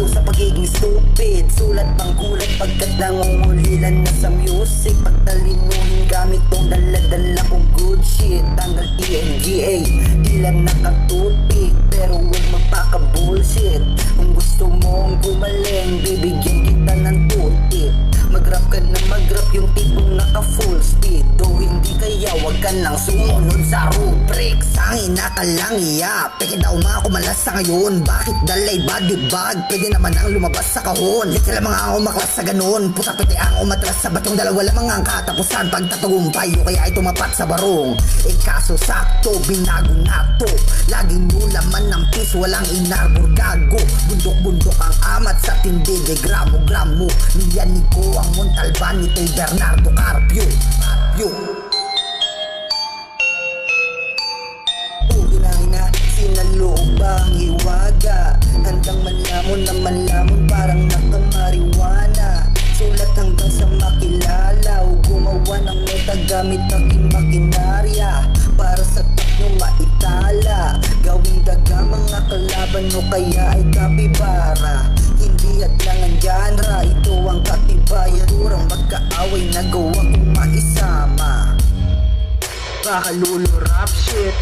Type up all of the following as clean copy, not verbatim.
puso sa pagiging stupid. Sulat pang gulat pagkat nangungulilan na sa music. Pagtalinuhin gamit tong dala-dala kong good shit. Tanggal ENGA, di lang nakatupik, pero huwag magpaka-bullshit. Kung gusto mong gumaling, bibigyan kita ng tutip. Mag-rap ka na mag-rap, yung tipong naka-full speed. Though hindi kaya, wag ka nang sumunod sa rubric. Sangin na ka lang iya, peke daw mga kumalas sa ngayon. Bakit dalay body bag, pwede naman ang lumabas sa kahon. Di sila mga umaklas sa ganun, puta pete ang umatras sa batong dalawa lamang ang katapusan. Pagtatagumpay o kaya ay tumapat sa barong. Eh kaso sakto, binago nga to. Laging nulaman ng piso, walang inarbor gago. Bundok-bundok ang amat sa tindi, de gramo-gramo. Niyanig ko ang Montalban, ito'y Bernardo Carpio. Ina, sinaloob ang hiwaga. Handang manlamon na manlamon, parang nakamariwana. Sulat hanggang sa makilala o gumawa ng meta gamit aking makinarya. Para sa takno maitala, gawing daga mga kalaban o kaya ay kapibara. Hindi at lang ang genre, ito ang katibayan. Turang magkaaway na gawa kong maisama. Bakalulo rap shit,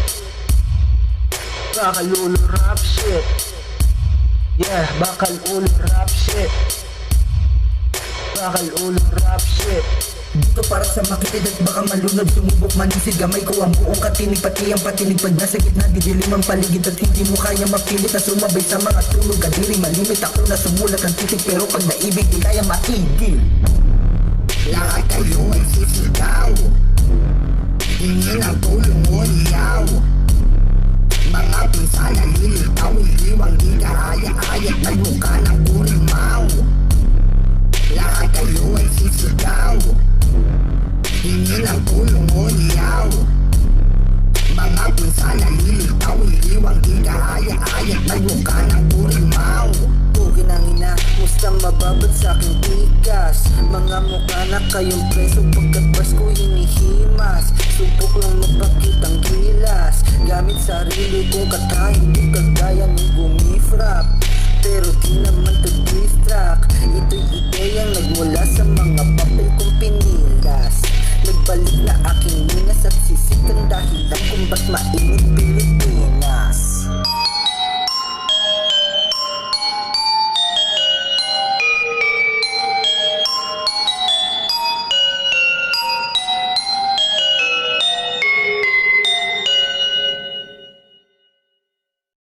bakalulo rap shit. Yeah, bakalulo rap shit, bakalulo rap shit. Dito para sa makitid at baka malunod, sumubok manisig. Gamay ko ang buong katinig, pati ang patinig. Pag nasa gitna, didilim ang paligid at hindi mo kaya mapilit na sumabay sa mga tunog. Kadiri malimit ako na sumulat ang titig, pero pag naibig di kaya matigil. Lahat kayo ay sisigaw, hingin ang tulong mo niyaw. Mga pinsala lilitaw, iliwang di kahaya-hayat, nagmukha ng kurimaw. Lahat kayo ay sisigaw, hingin ang tulong mo niyaw. Mga pinsala lilitaw, iliwang di kahaya-hayat, nagmukha ng kurimaw. Tugin ang ina, musta mababad sa aking tikas. Mga mukha na kayong preso pagkat Pasko hinihimas. Subok lang magpakitang gilas, gamit sarili kong kata, hindi kagaya ng gumifrap. Pero di naman to distract, ito'y ideyang nagmula sa mga papel kong pinilas. Nagbalik na aking minas at sisikang dahilan kung ba't mainit Pilipinas.